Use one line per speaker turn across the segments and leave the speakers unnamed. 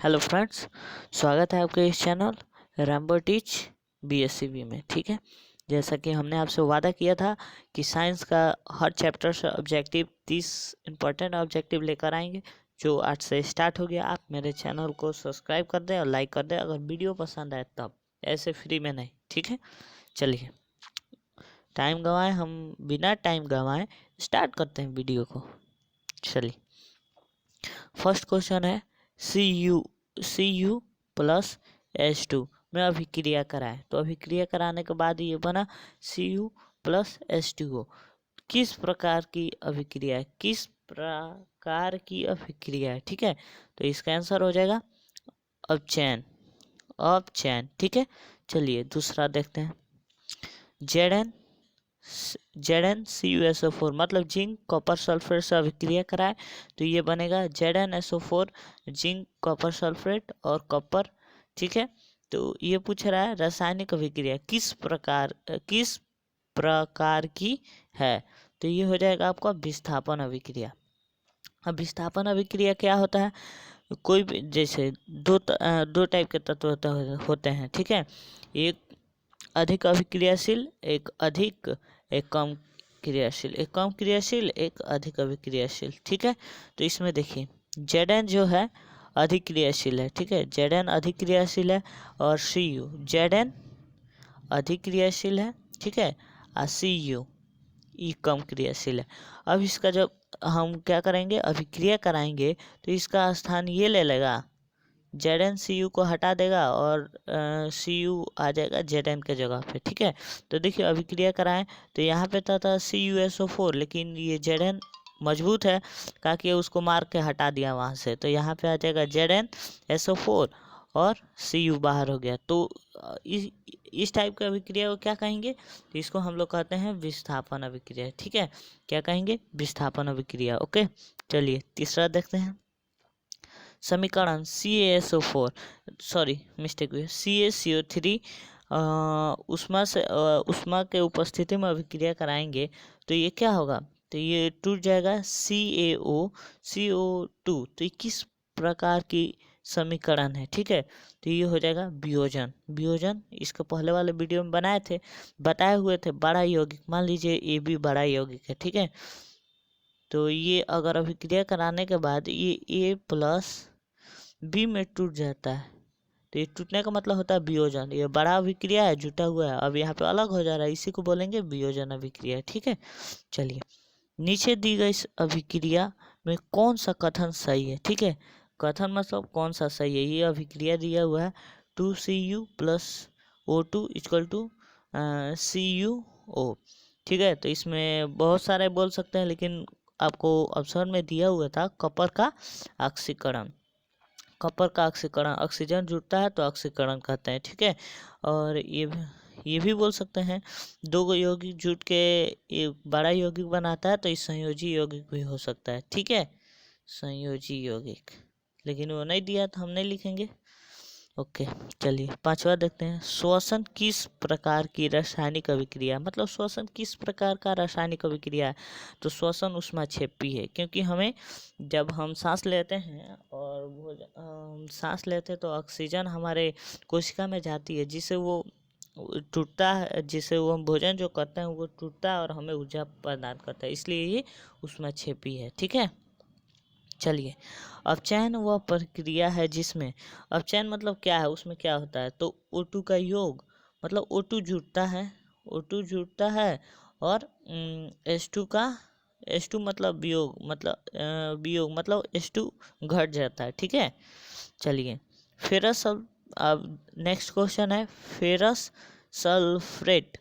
Hello friends, स्वागत है आपके इस चैनल रैम्बो टीच BSCB में। ठीक है, जैसा कि हमने आपसे वादा किया था कि साइंस का हर चैप्टर से ऑब्जेक्टिव 30 इम्पोर्टेंट ऑब्जेक्टिव लेकर आएंगे, जो आज से स्टार्ट हो गया। आप मेरे चैनल को सब्सक्राइब कर दें और लाइक कर दें अगर वीडियो पसंद आए तब, ऐसे फ्री में नहीं। ठीक है, चलिए टाइम गंवाएं हम, बिना टाइम गंवाएं स्टार्ट करते हैं वीडियो को। चलिए, फर्स्ट क्वेश्चन है Cu प्लस H2 में अभिक्रिया कराएं। तो अभिक्रिया कराने के बाद ये बना Cu प्लस H2O। किस प्रकार की अभिक्रिया है, किस प्रकार की अभिक्रिया है? ठीक है, तो इसका आंसर हो जाएगा अपचयन, अपचयन। ठीक है, चलिए दूसरा देखते हैं। ZnCuSO4 मतलब जिंक कॉपर सल्फेट से अभिक्रिया कराए तो ये बनेगा ZnSO4, जिंक कॉपर सल्फेट और कॉपर। ठीक है, तो ये पूछ रहा है रासायनिक अभिक्रिया किस प्रकार की है, तो ये हो जाएगा आपका विस्थापन अभिक्रिया। अब विस्थापन अभिक्रिया क्या होता है? कोई भी, जैसे दो टाइप के तत्व होते हैं। ठीक है, एक अधिक अभिक्रियाशील, एक कम क्रियाशील, एक कम क्रियाशील, एक अधिक अभिक्रियाशील। ठीक है, तो इसमें देखिए Zn जो है अधिक क्रियाशील है। ठीक है, Zn अधिक क्रियाशील है और Zn अधिक क्रियाशील है। ठीक है, और Cu ई कम क्रियाशील है। अब इसका जब हम क्या करेंगे, अभिक्रिया कराएंगे तो इसका स्थान ये ले लेगा, Zn Cu को हटा देगा और Cu आ जाएगा Zn के जगह पे। ठीक है, तो देखिए अभिक्रिया कराएं तो यहाँ पे था CuSO4, लेकिन ये Zn मजबूत है, कहा कि उसको मार के हटा दिया वहाँ से, तो यहाँ पे आ जाएगा ZnSO4 और Cu बाहर हो गया। तो इस टाइप की अभिक्रिया को क्या कहेंगे? तो इसको हम लोग कहते हैं विस्थापन अभिक्रिया। ठीक है, क्या कहेंगे? विस्थापन अभिक्रिया। ओके, चलिए तीसरा देखते हैं। समीकरण CaSO4, सॉरी मिस्टेक हुई, CaCO3 उष्मा के उपस्थिति में अभिक्रिया कराएंगे तो ये क्या होगा? तो ये टूट जाएगा CaO CO2। तो ये किस प्रकार की समीकरण है? ठीक है, तो ये हो जाएगा वियोजन। वियोजन इसके पहले वाले वीडियो में बताए हुए थे, बड़ा यौगिक, मान लीजिए ये भी बड़ा यौगिक है। ठीक है, तो ये अगर अभिक्रिया कराने के बाद ये A प्लस बी में टूट जाता है, तो ये टूटने का मतलब होता है वियोजन। ये बड़ा अभिक्रिया है, जुटा हुआ है, अब यहाँ पे अलग हो जा रहा है, इसी को बोलेंगे वियोजन अभिक्रिया। ठीक है, चलिए नीचे दी गई इस अभिक्रिया में कौन सा कथन सही है? ठीक है, कथन मतलब कौन सा सही है। ये अभिक्रिया दिया हुआ है 2Cu plus O2 equal to CuO। ठीक है, तो इसमें बहुत सारे बोल सकते हैं, लेकिन आपको ऑप्शन में दिया हुआ था कॉपर का ऑक्सीकरण। कॉपर का ऑक्सीकरण, ऑक्सीजन जुड़ता है तो ऑक्सीकरण कहते हैं। ठीक है, और ये भी बोल सकते हैं दो यौगिक जुट के एक बड़ा यौगिक बनाता है, तो इस संयोजी यौगिक भी हो सकता है। ठीक है, संयोजी यौगिक, लेकिन वो नहीं दिया तो हम नहीं लिखेंगे। ओके, चलिए पांचवा देखते हैं। श्वसन किस प्रकार की रासायनिक अभिक्रिया, मतलब श्वसन किस प्रकार का रासायनिक अभिक्रिया है? तो श्वसन ऊष्माक्षेपी है, क्योंकि हमें जब हम सांस लेते हैं और हम सांस लेते हैं तो ऑक्सीजन हमारे कोशिका में जाती है, जिससे वो टूटता है, जिससे वो हम भोजन जो करते हैं वो टूटता है और हमें ऊर्जा प्रदान करता है, इसलिए ये ऊष्माक्षेपी है। ठीक है, चलिए अपचयन वह प्रक्रिया है जिसमें, अपचयन मतलब क्या है, उसमें क्या होता है? तो O2 का योग, मतलब O2 जुड़ता है, O2 जुड़ता है और H2 का, H2 मतलब वियोग मतलब H2 घट जाता है। ठीक है, चलिए फेरस, अब नेक्स्ट क्वेश्चन है, फेरस सल्फेट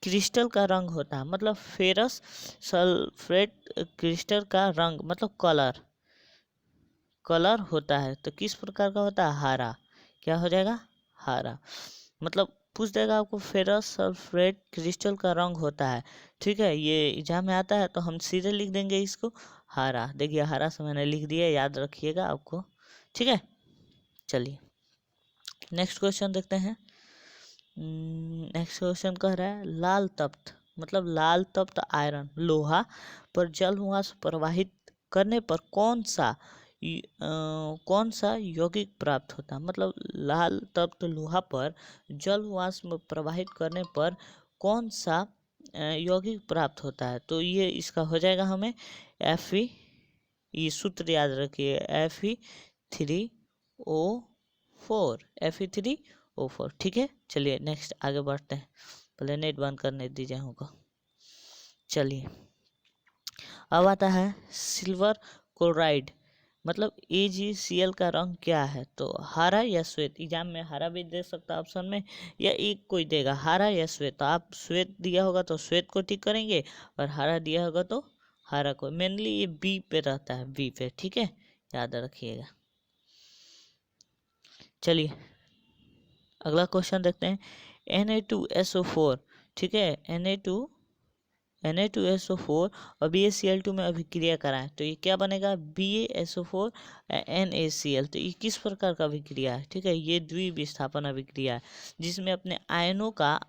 क्रिस्टल का रंग होता है, मतलब फेरस सल्फेट क्रिस्टल का रंग मतलब कलर होता है, तो किस प्रकार का होता है? हरा। क्या हो जाएगा? हरा। मतलब पूछ देगा आपको फेरस सल्फेट क्रिस्टल का रंग होता है। ठीक है, ये एग्जाम में आता है तो हम सीधे लिख देंगे इसको हरा। देखिए हरा से मैंने लिख दिया, याद रखिएगा आपको। ठीक है, चलिए नेक्स्ट क्वेश्चन देखते हैं। नेक्स्ट क्वेश्चन कह रहा है लाल तप्त, मतलब लाल तप्त आयरन लोहा पर जल हुआ प्रवाहित करने पर कौन सा कौन सा यौगिक प्राप्त होता है, मतलब लाल तप्त लोहा पर जल वाष्प प्रवाहित करने पर कौन सा यौगिक प्राप्त होता है। तो ये इसका हो जाएगा हमें Fe, ये सूत्र याद रखिए Fe3O4 ठीक है। चलिए नेक्स्ट आगे बढ़ते हैं, पहले नेट बंद करने दीजिए हमको। चलिए अब आता है सिल्वर क्लोराइड, मतलब AgCl का रंग क्या है। तो हरा या श्वेत, एग्जाम में हरा भी दे सकता है ऑप्शन में, या एक कोई देगा हरा या श्वेत। तो आप श्वेत दिया होगा तो श्वेत को टिक करेंगे, और हरा दिया होगा तो हरा को। मेनली ये बी पे रहता है, बी पे, ठीक है, याद रखिएगा। चलिए अगला क्वेश्चन देखते हैं। Na2SO4, ठीक है, Na2SO4 और BaCl2 में अभिक्रिया कराएं तो ये क्या बनेगा, BaSO4 NaCl। तो ये किस प्रकार का अभिक्रिया है, ठीक है, ये द्विविस्थापन अभिक्रिया है, जिसमें अपने आयनों का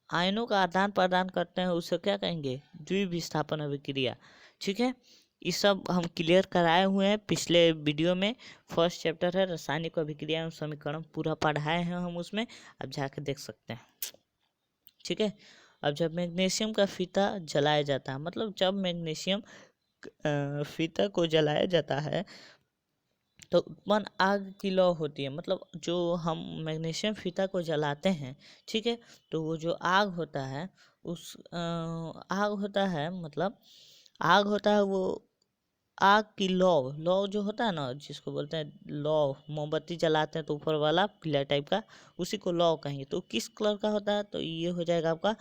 आयनों का आदान प्रदान करते हैं, उसे क्या कहेंगे, द्विविस्थापन अभिक्रिया, ठीक है। ये सब हम क्लियर कराए हुए हैं पिछले वीडियो में। फर्स्ट चैप्टर है रासायनिक अभिक्रिया एवं समीकरण, पूरा पढ़ाए हैं हम उसमें, आप जाके देख सकते हैं, ठीक है। अब जब मैग्नीशियम का फीता जलाया जाता है, मतलब जब मैग्नीशियम फीता को जलाया जाता है तो उत्पन्न आग की लौ होती है, मतलब जो हम मैग्नीशियम फीता को जलाते हैं, ठीक है, तो वो जो आग होता है उस आग होता है, मतलब आग होता है वो आग की लौ जो होता है ना, जिसको बोलते हैं लौ, मोमबत्ती जलाते हैं तो ऊपर वाला पीला टाइप का, उसी को लौ कहेंगे। तो किस कलर का होता है, तो ये हो जाएगा आपका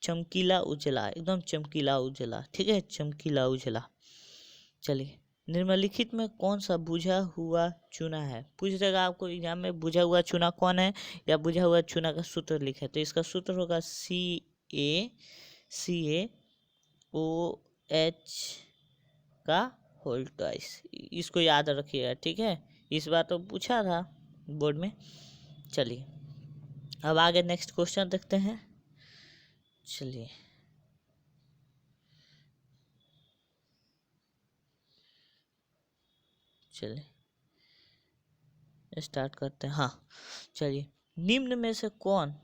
चमकीला उजला, एकदम चमकीला उजला, ठीक है, चमकीला उजला। चलिए निम्नलिखित में कौन सा बुझा हुआ चूना है, पूछ देगा आपको एग्जाम में, बुझा हुआ चूना कौन है, या बुझा हुआ चूना का सूत्र लिखे। तो इसका सूत्र होगा CaCaOH का होल ट्वाइस, इसको याद रखिएगा, ठीक है, इस बार तो पूछा था बोर्ड में। चलिए अब आगे नेक्स्ट क्वेश्चन देखते हैं। चलिए स्टार्ट करते हैं। हाँ चलिए, निम्न में से कौन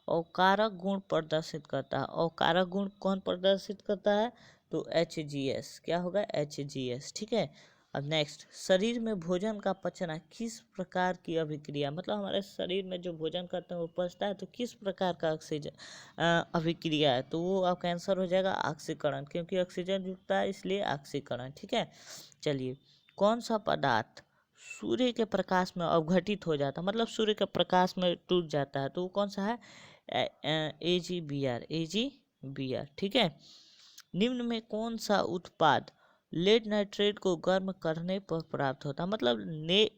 अवकारक गुण प्रदर्शित करता है। अवकारक गुण कौन प्रदर्शित करता है, तो HGS, क्या होगा, HGS, ठीक है। अब नेक्स्ट, शरीर में भोजन का पचना किस प्रकार की अभिक्रिया, मतलब हमारे शरीर में जो भोजन करते हैं वो पचता है तो किस प्रकार का ऑक्सीजन अभिक्रिया है। तो वो आपका आंसर हो जाएगा ऑक्सीकरण, क्योंकि ऑक्सीजन जुटता है इसलिए ऑक्सीकरण, ठीक है। चलिए कौन सा पदार्थ सूर्य के प्रकाश में अवघटित हो जाता है, मतलब सूर्य के प्रकाश में टूट जाता है, तो वो कौन सा है, AgBr, ठीक है। निम्न में कौन सा उत्पाद लेड नाइट्रेट को गर्म करने पर प्राप्त होता है, मतलब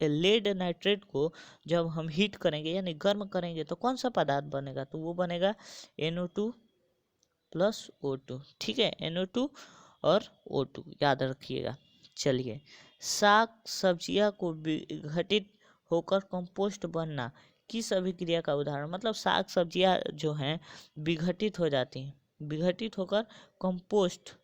लेड नाइट्रेट को जब हम हीट करेंगे यानी गर्म करेंगे तो कौन सा पदार्थ बनेगा, तो वो बनेगा NO2 + O2, ठीक है, NO2 और O2 याद रखिएगा। चलिए साग सब्जियां को विघटित होकर कंपोस्ट बनना किस अभिक्रिया का उदाहरण, मतलब साग सब्जियां जो हैं विघटित हो जाती हैं, विघटित होकर कंपोस्ट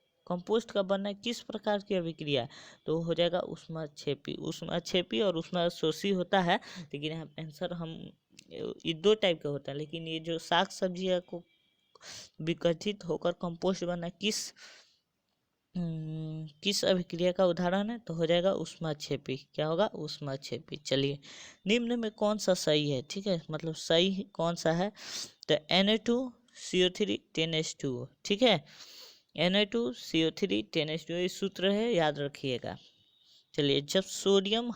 का बनना किस प्रकार की अभिक्रिया है, तो हो जाएगा ऊष्माक्षेपी और ऊष्माशोषी होता है। लेकिन यहाँ आंसर हम ये दो टाइप के होता है, लेकिन ये जो साग सब्जियां को विघटित होकर कंपोस्ट बनना किस अभिक्रिया का उदाहरण है, तो हो जाएगा ऊष्माक्षेपी, क्या होगा, ऊष्माक्षेपी। चलिए निम्न में कौन सा सही है, ठीक है, मतलब सही कौन सा है, तो Na2CO3 10H2O, ठीक है, Na2CO3 10H2O ये सूत्र है, याद रखिएगा। चलिए जब सोडियम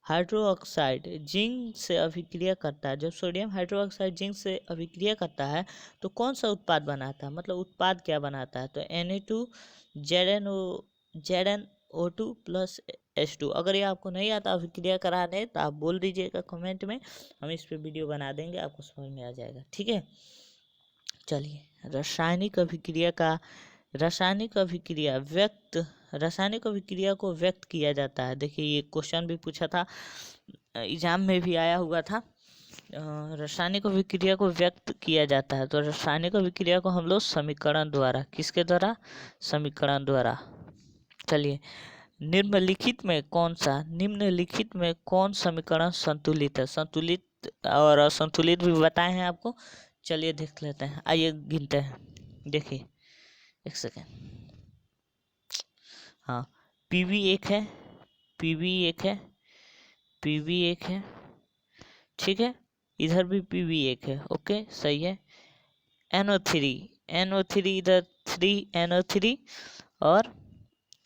हाइड्रोक्साइड जिंक से अभिक्रिया करता है, जब सोडियम हाइड्रोक्साइड जिंक से अभिक्रिया करता है तो कौन सा उत्पाद बनाता है, मतलब उत्पाद क्या बनाता है, तो Na2ZnO2 + H2। अगर ये आपको नहीं आता अभिक्रिया कराने तो आप बोल दीजिएगा कमेंट में, हम इस पे वीडियो बना देंगे, आपको समझ में आ जाएगा, ठीक है। चलिए रासायनिक अभिक्रिया को व्यक्त किया जाता है। देखिए ये क्वेश्चन भी पूछा था, एग्जाम में भी आया हुआ था, रासायनिक अभिक्रिया को व्यक्त किया जाता है, तो रासायनिक अभिक्रिया को हम लोग समीकरण द्वारा, किसके द्वारा, समीकरण द्वारा। चलिए, निम्नलिखित में कौन समीकरण संतुलित है, संतुलित और असंतुलित भी बताए हैं आपको। चलिए देख लेते हैं, आइए गिनते हैं। देखिए, एक सेकेंड। हाँ, पीवी एक है, पीवी एक है, पीवी एक है, ठीक है। इधर भी पीवी एक है, ओके, सही है। NO3, NO3 इधर 3 NO3 और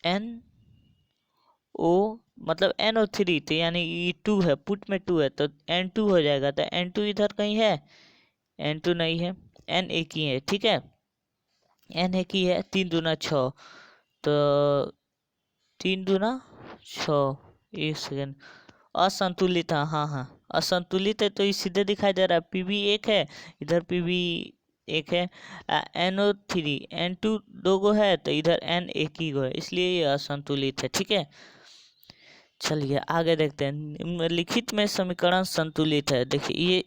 NO, मतलब NO3 तो यानी ये 2 है, पुट में 2 है तो N2 हो जाएगा। तो N2 इधर कहीं है, N2 नहीं है, N एक ही है, ठीक है, N एक ही है। 3 दूना 6, तो 3 दूना 6, एक सेकेंड, असंतुलित, हाँ हाँ हाँ, असंतुलित है तो ये सीधे दिखाई दे रहा है, पीवी एक है, इधर पीवी एक है। NO3 N2 दो गो है तो इधर N एक ही गो है, इसलिए ये असंतुलित है, ठीक है। चलिए आगे देखते हैं, निम्नलिखित में समीकरण संतुलित है। देखिए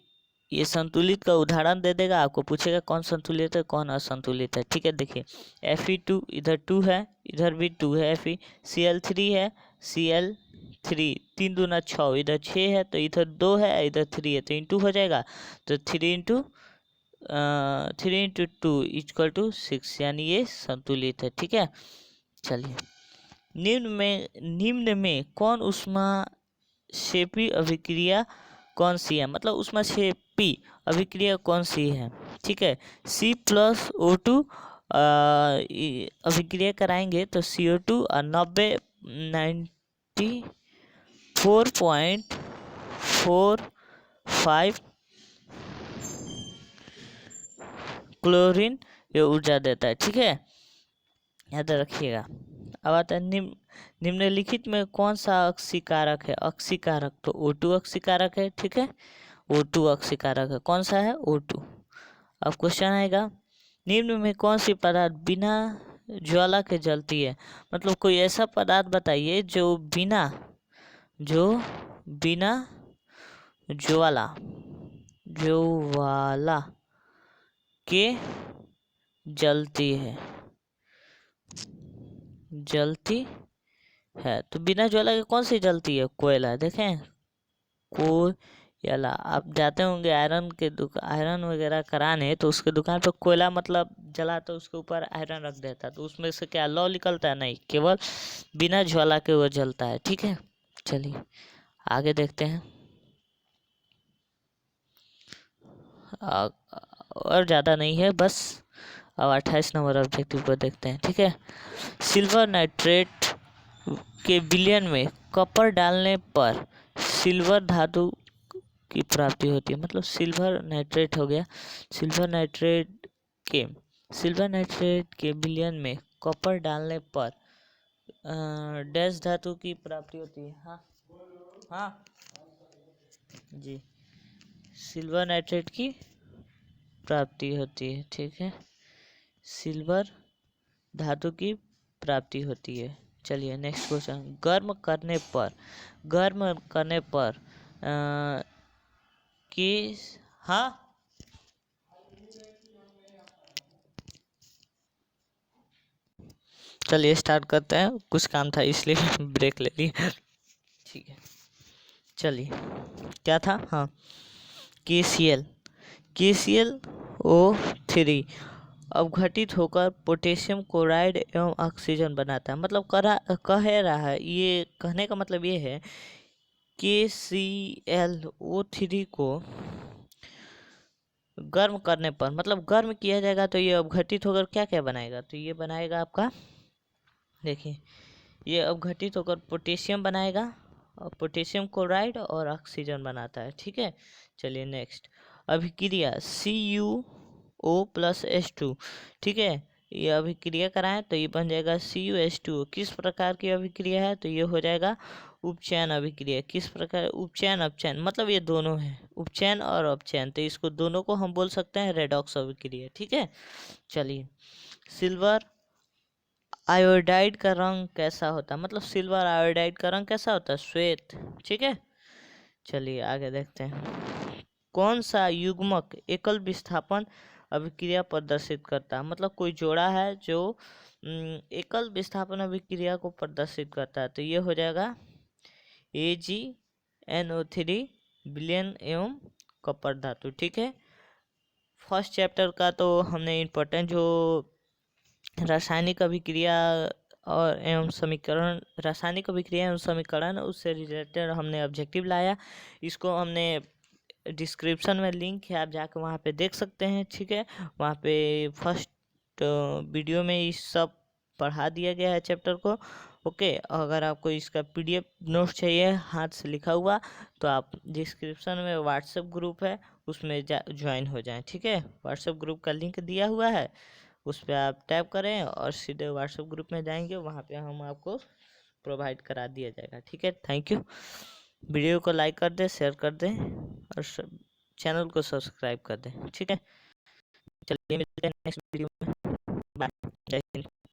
ये संतुलित का उदाहरण दे देगा, आपको पूछेगा कौन संतुलित है कौन असंतुलित है, ठीक है। देखिए Fe2 इधर 2 है, इधर भी 2 है, Fe, Cl3 है, Cl3, 3 दूना 6, इधर 6 है तो इधर 2 है, इधर 3 है तो इंटू हो जाएगा। तो 3 इंटू 2 = 6, यानी ये संतुलित है, ठीक है। चलिए, निम्न में कौन ऊष्माक्षेपी अभिक्रिया कौन सी है, मतलब ऊष्माक्षेपी अभिक्रिया कौन सी है, ठीक है। C+O2 अभिक्रिया कराएंगे तो CO2 और 94.45 क्लोरीन ये ऊर्जा देता है, ठीक है, याद रखिएगा। अब आता है निम्नलिखित में कौन सा अक्सीकारक है, अक्सीकारक तो O2 अक्सीकारक है, ठीक है, O2 अक्सीकारक है, कौन सा है, O2। अब क्वेश्चन आएगा, निम्न में कौन सी पदार्थ बिना ज्वाला के जलती है, मतलब कोई ऐसा पदार्थ बताइए जो बिना ज्वाला के जलती है। तो बिना ज्वाला के कौन सी जलती है, कोयला। देखें, कोयला, आप जाते होंगे आयरन वगैरह कराने, तो उसके दुकान पर कोयला मतलब जला तो उसके ऊपर आयरन रख देता है, तो उसमें से क्या लौ निकलता है, नहीं, केवल बिना ज्वाला के वो जलता है, ठीक है। चलिए आगे देखते हैं, और ज़्यादा नहीं है, बस अब 28 नंबर ऑब्जेक्टिव को देखते हैं, ठीक है। सिल्वर नाइट्रेट के विलयन में कॉपर डालने पर सिल्वर धातु की प्राप्ति होती है, मतलब सिल्वर नाइट्रेट हो गया। सिल्वर नाइट्रेट के विलयन में कॉपर डालने पर डैश धातु की प्राप्ति होती है, हाँ हाँ जी, सिल्वर नाइट्रेट की प्राप्ति होती है, ठीक है, सिल्वर धातु की प्राप्ति होती है। चलिए नेक्स्ट क्वेश्चन, गर्म करने पर कि, हाँ चलिए स्टार्ट करते हैं, कुछ काम था इसलिए ब्रेक ले ली, ठीक है। चलिए क्या था, हाँ, KClO3 अवघटित होकर पोटेशियम क्लोराइड एवं ऑक्सीजन बनाता है, मतलब कह रहा है, ये कहने का मतलब ये है KClO3 को गर्म करने पर, मतलब गर्म किया जाएगा तो ये अवघटित होकर क्या क्या बनाएगा, तो ये बनाएगा आपका, देखिए ये अवघटित होकर पोटेशियम बनाएगा, और पोटेशियम क्लोराइड और ऑक्सीजन बनाता है, ठीक है। चलिए नेक्स्ट, अभिक्रिया CuO+H2, ठीक है, ये अभिक्रिया कराएं तो ये बन जाएगा CuH2। किस प्रकार की अभिक्रिया है, तो ये हो जाएगा उपचयन अभिक्रिया। किस प्रकार, उपचयन अपचयन, मतलब ये दोनों है, उपचयन और अपचयन, तो इसको दोनों को हम बोल सकते हैं रेडॉक्स अभिक्रिया, ठीक है। चलिए, सिल्वर आयोडाइड का रंग कैसा होता है, मतलब सिल्वर आयोडाइड का रंग कैसा होता है, श्वेत, ठीक है। चलिए आगे देखते हैं, कौन सा युग्मक एकल विस्थापन अभिक्रिया प्रदर्शित करता है? मतलब कोई जोड़ा है जो एकल विस्थापन अभिक्रिया को प्रदर्शित करता है, तो ये हो जाएगा AgNO3 विलयन एवं कपर धातु। ठीक है, फर्स्ट चैप्टर का तो हमने इम्पोर्टेंट जो रासायनिक अभिक्रिया और एवं समीकरण, रासायनिक अभिक्रिया एवं समीकरण, उससे रिलेटेड हमने ऑब्जेक्टिव लाया। इसको हमने डिस्क्रिप्शन में लिंक है, आप जाकर वहाँ पे देख सकते हैं। ठीक है, वहाँ पे फर्स्ट वीडियो में इस सब पढ़ा दिया गया है चैप्टर को। ओके, अगर आपको इसका PDF नोट चाहिए हाथ से लिखा हुआ, तो आप डिस्क्रिप्शन में व्हाट्सएप ग्रुप है, उसमें ज्वाइन हो जाएं। ठीक है, व्हाट्सएप ग्रुप का लिंक दिया हुआ है, उस पर आप टैप करें और सीधे व्हाट्सएप ग्रुप में जाएंगे, वहाँ पे हम आपको प्रोवाइड करा दिया जाएगा। ठीक है, थैंक यू। वीडियो को लाइक कर दें, शेयर कर दें और चैनल को सब्सक्राइब कर दें। ठीक है, चलिए मिलते हैं नेक्स्ट वीडियो में।